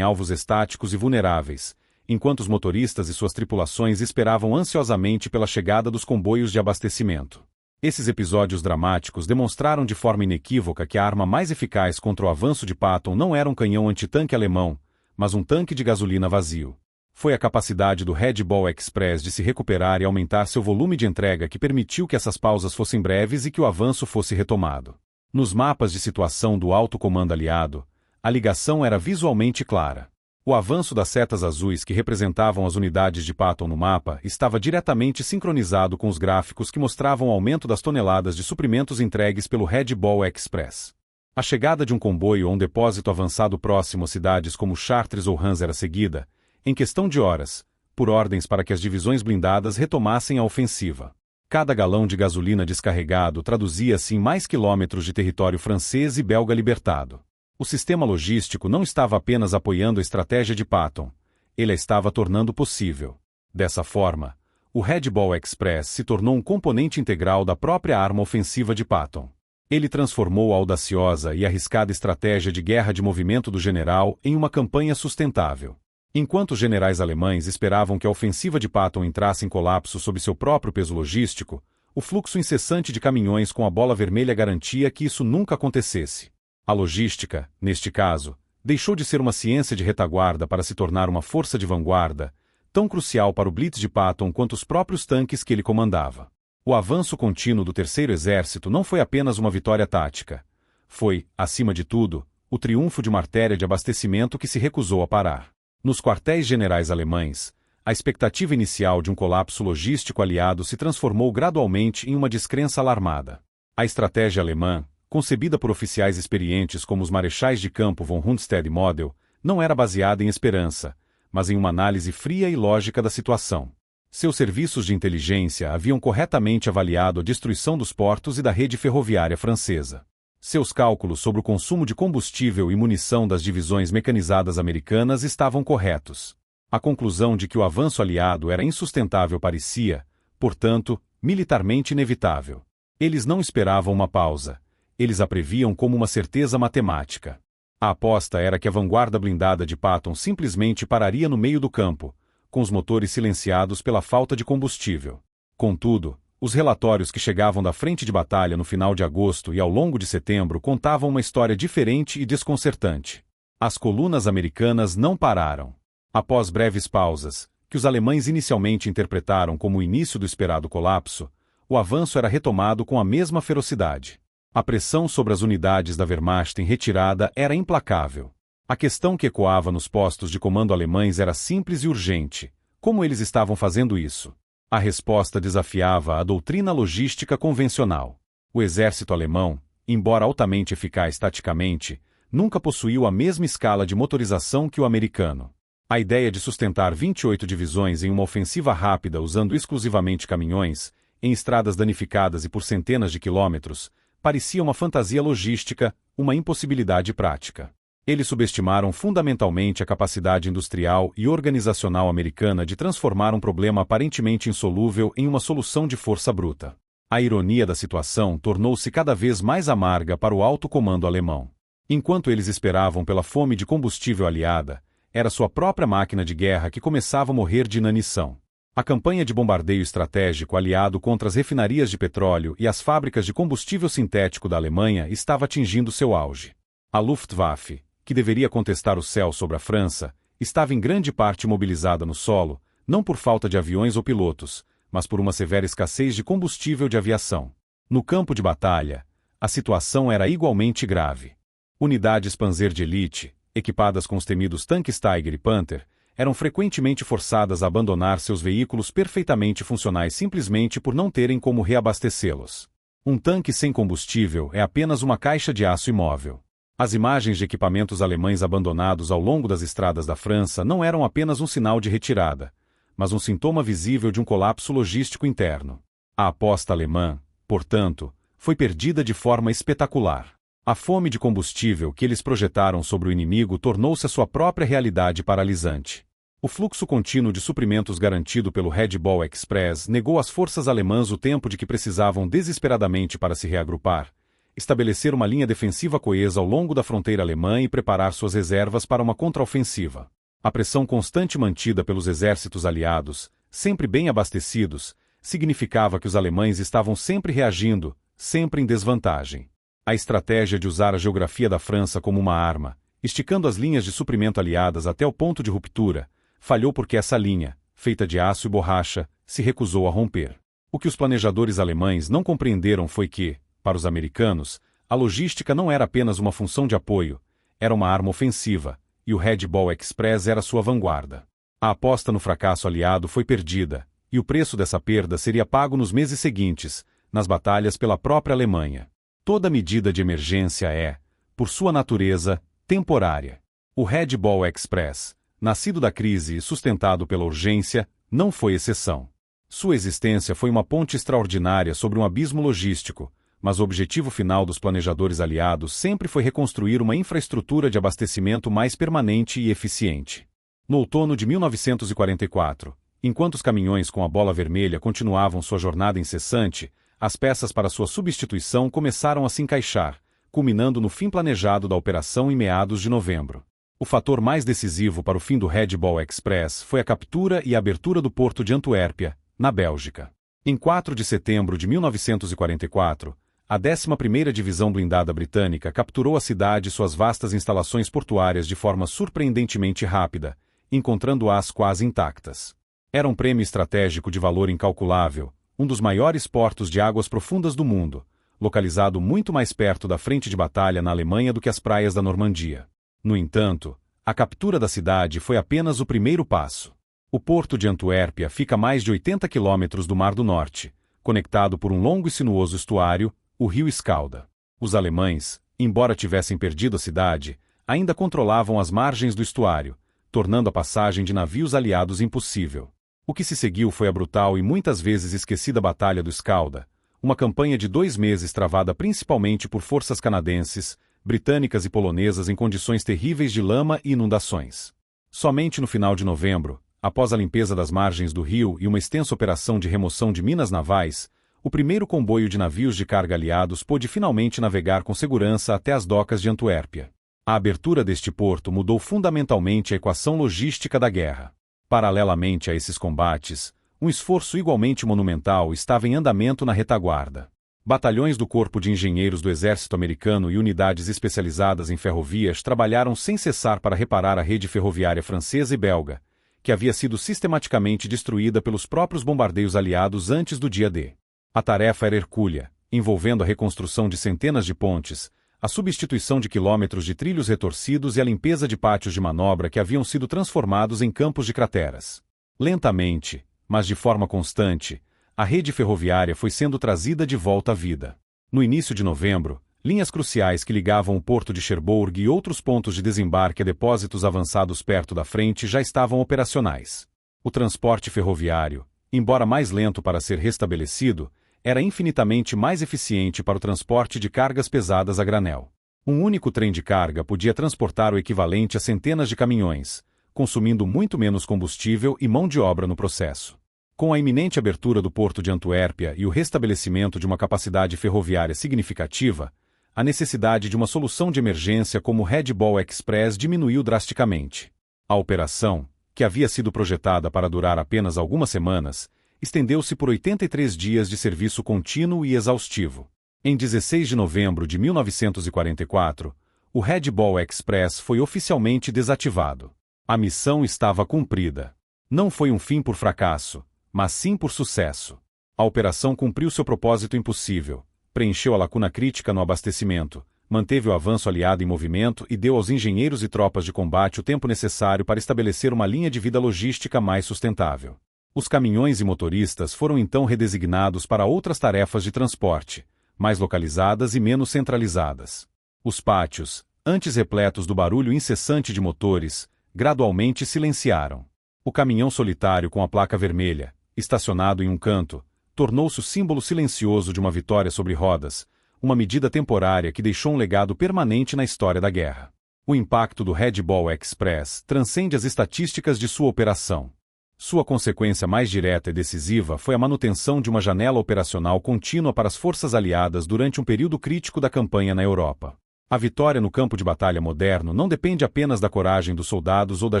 alvos estáticos e vulneráveis, enquanto os motoristas e suas tripulações esperavam ansiosamente pela chegada dos comboios de abastecimento. Esses episódios dramáticos demonstraram de forma inequívoca que a arma mais eficaz contra o avanço de Patton não era um canhão antitanque alemão, mas um tanque de gasolina vazio. Foi a capacidade do Red Ball Express de se recuperar e aumentar seu volume de entrega que permitiu que essas pausas fossem breves e que o avanço fosse retomado. Nos mapas de situação do alto comando aliado, a ligação era visualmente clara. O avanço das setas azuis que representavam as unidades de Patton no mapa estava diretamente sincronizado com os gráficos que mostravam o aumento das toneladas de suprimentos entregues pelo Red Ball Express. A chegada de um comboio ou um depósito avançado próximo a cidades como Chartres ou Reims era seguida, em questão de horas, por ordens para que as divisões blindadas retomassem a ofensiva. Cada galão de gasolina descarregado traduzia-se em mais quilômetros de território francês e belga libertado. O sistema logístico não estava apenas apoiando a estratégia de Patton, ele a estava tornando possível. Dessa forma, o Red Ball Express se tornou um componente integral da própria arma ofensiva de Patton. Ele transformou a audaciosa e arriscada estratégia de guerra de movimento do general em uma campanha sustentável. Enquanto os generais alemães esperavam que a ofensiva de Patton entrasse em colapso sob seu próprio peso logístico, o fluxo incessante de caminhões com a Bola Vermelha garantia que isso nunca acontecesse. A logística, neste caso, deixou de ser uma ciência de retaguarda para se tornar uma força de vanguarda, tão crucial para o Blitz de Patton quanto os próprios tanques que ele comandava. O avanço contínuo do Terceiro Exército não foi apenas uma vitória tática. Foi, acima de tudo, o triunfo de uma artéria de abastecimento que se recusou a parar. Nos quartéis generais alemães, a expectativa inicial de um colapso logístico aliado se transformou gradualmente em uma descrença alarmada. A estratégia alemã, concebida por oficiais experientes como os marechais de campo von Rundstedt e Model, não era baseada em esperança, mas em uma análise fria e lógica da situação. Seus serviços de inteligência haviam corretamente avaliado a destruição dos portos e da rede ferroviária francesa. Seus cálculos sobre o consumo de combustível e munição das divisões mecanizadas americanas estavam corretos. A conclusão de que o avanço aliado era insustentável parecia, portanto, militarmente inevitável. Eles não esperavam uma pausa. Eles a previam como uma certeza matemática. A aposta era que a vanguarda blindada de Patton simplesmente pararia no meio do campo, com os motores silenciados pela falta de combustível. Contudo, os relatórios que chegavam da frente de batalha no final de agosto e ao longo de setembro contavam uma história diferente e desconcertante. As colunas americanas não pararam. Após breves pausas, que os alemães inicialmente interpretaram como o início do esperado colapso, o avanço era retomado com a mesma ferocidade. A pressão sobre as unidades da Wehrmacht em retirada era implacável. A questão que ecoava nos postos de comando alemães era simples e urgente: como eles estavam fazendo isso? A resposta desafiava a doutrina logística convencional. O exército alemão, embora altamente eficaz taticamente, nunca possuiu a mesma escala de motorização que o americano. A ideia de sustentar 28 divisões em uma ofensiva rápida usando exclusivamente caminhões, em estradas danificadas e por centenas de quilômetros, parecia uma fantasia logística, uma impossibilidade prática. Eles subestimaram fundamentalmente a capacidade industrial e organizacional americana de transformar um problema aparentemente insolúvel em uma solução de força bruta. A ironia da situação tornou-se cada vez mais amarga para o alto comando alemão. Enquanto eles esperavam pela fome de combustível aliada, era sua própria máquina de guerra que começava a morrer de inanição. A campanha de bombardeio estratégico aliado contra as refinarias de petróleo e as fábricas de combustível sintético da Alemanha estava atingindo seu auge. A Luftwaffe, que deveria contestar o céu sobre a França, estava em grande parte mobilizada no solo, não por falta de aviões ou pilotos, mas por uma severa escassez de combustível de aviação. No campo de batalha, a situação era igualmente grave. Unidades Panzer de elite, equipadas com os temidos tanques Tiger e Panther, eram frequentemente forçadas a abandonar seus veículos perfeitamente funcionais simplesmente por não terem como reabastecê-los. Um tanque sem combustível é apenas uma caixa de aço imóvel. As imagens de equipamentos alemães abandonados ao longo das estradas da França não eram apenas um sinal de retirada, mas um sintoma visível de um colapso logístico interno. A aposta alemã, portanto, foi perdida de forma espetacular. A fome de combustível que eles projetaram sobre o inimigo tornou-se a sua própria realidade paralisante. O fluxo contínuo de suprimentos garantido pelo Red Ball Express negou às forças alemãs o tempo de que precisavam desesperadamente para se reagrupar, estabelecer uma linha defensiva coesa ao longo da fronteira alemã e preparar suas reservas para uma contraofensiva. A pressão constante mantida pelos exércitos aliados, sempre bem abastecidos, significava que os alemães estavam sempre reagindo, sempre em desvantagem. A estratégia de usar a geografia da França como uma arma, esticando as linhas de suprimento aliadas até o ponto de ruptura, falhou porque essa linha, feita de aço e borracha, se recusou a romper. O que os planejadores alemães não compreenderam foi que, para os americanos, a logística não era apenas uma função de apoio, era uma arma ofensiva, e o Red Ball Express era sua vanguarda. A aposta no fracasso aliado foi perdida, e o preço dessa perda seria pago nos meses seguintes, nas batalhas pela própria Alemanha. Toda medida de emergência é, por sua natureza, temporária. O Red Ball Express, nascido da crise e sustentado pela urgência, não foi exceção. Sua existência foi uma ponte extraordinária sobre um abismo logístico, mas o objetivo final dos planejadores aliados sempre foi reconstruir uma infraestrutura de abastecimento mais permanente e eficiente. No outono de 1944, enquanto os caminhões com a bola vermelha continuavam sua jornada incessante, as peças para sua substituição começaram a se encaixar, culminando no fim planejado da operação em meados de novembro. O fator mais decisivo para o fim do Red Ball Express foi a captura e a abertura do porto de Antuérpia, na Bélgica. Em 4 de setembro de 1944, a 11ª Divisão Blindada Britânica capturou a cidade e suas vastas instalações portuárias de forma surpreendentemente rápida, encontrando-as quase intactas. Era um prêmio estratégico de valor incalculável, um dos maiores portos de águas profundas do mundo, localizado muito mais perto da frente de batalha na Alemanha do que as praias da Normandia. No entanto, a captura da cidade foi apenas o primeiro passo. O porto de Antuérpia fica a mais de 80 quilômetros do Mar do Norte, conectado por um longo e sinuoso estuário, o rio Escalda. Os alemães, embora tivessem perdido a cidade, ainda controlavam as margens do estuário, tornando a passagem de navios aliados impossível. O que se seguiu foi a brutal e muitas vezes esquecida Batalha do Escalda, uma campanha de 2 meses travada principalmente por forças canadenses, britânicas e polonesas em condições terríveis de lama e inundações. Somente no final de novembro, após a limpeza das margens do rio e uma extensa operação de remoção de minas navais, o primeiro comboio de navios de carga aliados pôde finalmente navegar com segurança até as docas de Antuérpia. A abertura deste porto mudou fundamentalmente a equação logística da guerra. Paralelamente a esses combates, um esforço igualmente monumental estava em andamento na retaguarda. Batalhões do Corpo de Engenheiros do Exército Americano e unidades especializadas em ferrovias trabalharam sem cessar para reparar a rede ferroviária francesa e belga, que havia sido sistematicamente destruída pelos próprios bombardeios aliados antes do dia D. A tarefa era hercúlea, envolvendo a reconstrução de centenas de pontes, A substituição de quilômetros de trilhos retorcidos e a limpeza de pátios de manobra que haviam sido transformados em campos de crateras. Lentamente, mas de forma constante, a rede ferroviária foi sendo trazida de volta à vida. No início de novembro, linhas cruciais que ligavam o porto de Cherbourg e outros pontos de desembarque a depósitos avançados perto da frente já estavam operacionais. O transporte ferroviário, embora mais lento para ser restabelecido, era infinitamente mais eficiente para o transporte de cargas pesadas a granel. Um único trem de carga podia transportar o equivalente a centenas de caminhões, consumindo muito menos combustível e mão de obra no processo. Com a iminente abertura do porto de Antuérpia e o restabelecimento de uma capacidade ferroviária significativa, a necessidade de uma solução de emergência como o Red Ball Express diminuiu drasticamente. A operação, que havia sido projetada para durar apenas algumas semanas, estendeu-se por 83 dias de serviço contínuo e exaustivo. Em 16 de novembro de 1944, o Red Ball Express foi oficialmente desativado. A missão estava cumprida. Não foi um fim por fracasso, mas sim por sucesso. A operação cumpriu seu propósito impossível, preencheu a lacuna crítica no abastecimento, manteve o avanço aliado em movimento e deu aos engenheiros e tropas de combate o tempo necessário para estabelecer uma linha de vida logística mais sustentável. Os caminhões e motoristas foram então redesignados para outras tarefas de transporte, mais localizadas e menos centralizadas. Os pátios, antes repletos do barulho incessante de motores, gradualmente silenciaram. O caminhão solitário com a placa vermelha, estacionado em um canto, tornou-se o símbolo silencioso de uma vitória sobre rodas, uma medida temporária que deixou um legado permanente na história da guerra. O impacto do Red Ball Express transcende as estatísticas de sua operação. Sua consequência mais direta e decisiva foi a manutenção de uma janela operacional contínua para as forças aliadas durante um período crítico da campanha na Europa. A vitória no campo de batalha moderno não depende apenas da coragem dos soldados ou da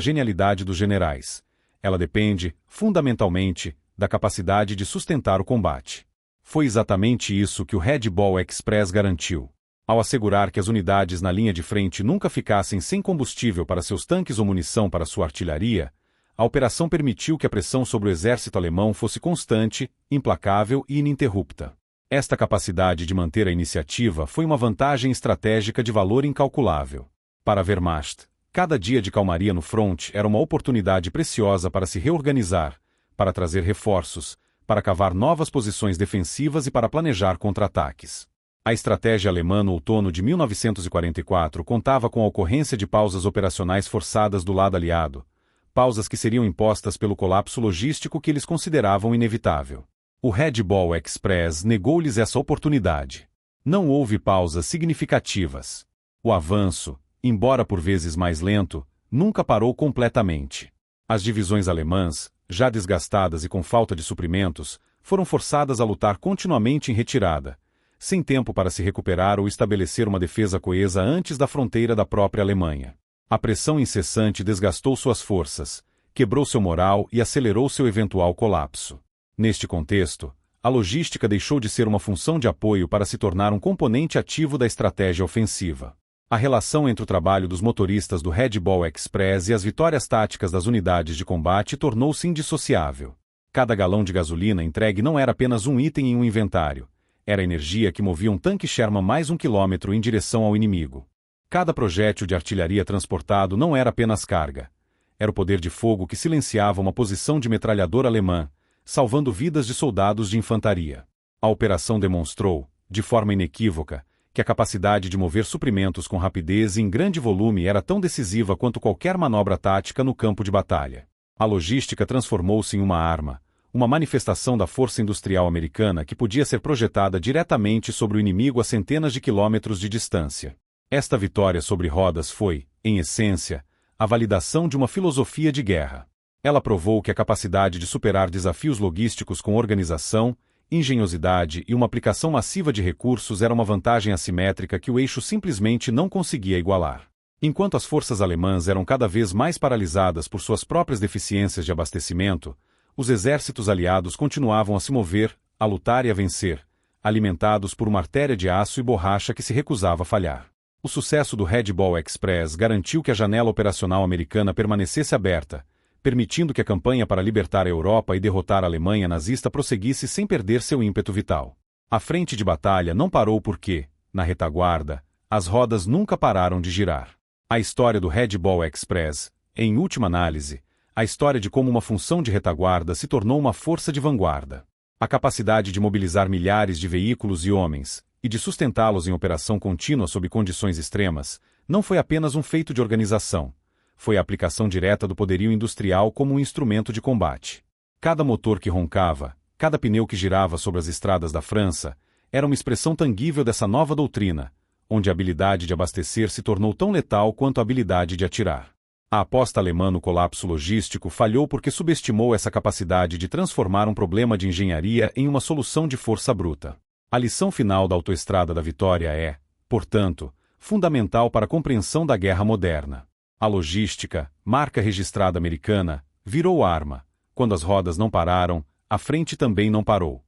genialidade dos generais. Ela depende, fundamentalmente, da capacidade de sustentar o combate. Foi exatamente isso que o Red Ball Express garantiu. Ao assegurar que as unidades na linha de frente nunca ficassem sem combustível para seus tanques ou munição para sua artilharia, a operação permitiu que a pressão sobre o exército alemão fosse constante, implacável e ininterrupta. Esta capacidade de manter a iniciativa foi uma vantagem estratégica de valor incalculável. Para a Wehrmacht, cada dia de calmaria no fronte era uma oportunidade preciosa para se reorganizar, para trazer reforços, para cavar novas posições defensivas e para planejar contra-ataques. A estratégia alemã no outono de 1944 contava com a ocorrência de pausas operacionais forçadas do lado aliado, pausas que seriam impostas pelo colapso logístico que eles consideravam inevitável. O Red Ball Express negou-lhes essa oportunidade. Não houve pausas significativas. O avanço, embora por vezes mais lento, nunca parou completamente. As divisões alemãs, já desgastadas e com falta de suprimentos, foram forçadas a lutar continuamente em retirada, sem tempo para se recuperar ou estabelecer uma defesa coesa antes da fronteira da própria Alemanha. A pressão incessante desgastou suas forças, quebrou seu moral e acelerou seu eventual colapso. Neste contexto, a logística deixou de ser uma função de apoio para se tornar um componente ativo da estratégia ofensiva. A relação entre o trabalho dos motoristas do Red Ball Express e as vitórias táticas das unidades de combate tornou-se indissociável. Cada galão de gasolina entregue não era apenas um item em um inventário, era a energia que movia um tanque Sherman mais 1 quilômetro em direção ao inimigo. Cada projétil de artilharia transportado não era apenas carga. Era o poder de fogo que silenciava uma posição de metralhadora alemã, salvando vidas de soldados de infantaria. A operação demonstrou, de forma inequívoca, que a capacidade de mover suprimentos com rapidez e em grande volume era tão decisiva quanto qualquer manobra tática no campo de batalha. A logística transformou-se em uma arma, uma manifestação da força industrial americana que podia ser projetada diretamente sobre o inimigo a centenas de quilômetros de distância. Esta vitória sobre rodas foi, em essência, a validação de uma filosofia de guerra. Ela provou que a capacidade de superar desafios logísticos com organização, engenhosidade e uma aplicação massiva de recursos era uma vantagem assimétrica que o eixo simplesmente não conseguia igualar. Enquanto as forças alemãs eram cada vez mais paralisadas por suas próprias deficiências de abastecimento, os exércitos aliados continuavam a se mover, a lutar e a vencer, alimentados por uma artéria de aço e borracha que se recusava a falhar. O sucesso do Red Ball Express garantiu que a janela operacional americana permanecesse aberta, permitindo que a campanha para libertar a Europa e derrotar a Alemanha nazista prosseguisse sem perder seu ímpeto vital. A frente de batalha não parou porque, na retaguarda, as rodas nunca pararam de girar. A história do Red Bull Express, em última análise, a história de como uma função de retaguarda se tornou uma força de vanguarda. A capacidade de mobilizar milhares de veículos e homens, e de sustentá-los em operação contínua sob condições extremas, não foi apenas um feito de organização. Foi a aplicação direta do poderio industrial como um instrumento de combate. Cada motor que roncava, cada pneu que girava sobre as estradas da França, era uma expressão tangível dessa nova doutrina, onde a habilidade de abastecer se tornou tão letal quanto a habilidade de atirar. A aposta alemã no colapso logístico falhou porque subestimou essa capacidade de transformar um problema de engenharia em uma solução de força bruta. A lição final da Autoestrada da Vitória é, portanto, fundamental para a compreensão da guerra moderna. A logística, marca registrada americana, virou arma. Quando as rodas não pararam, a frente também não parou.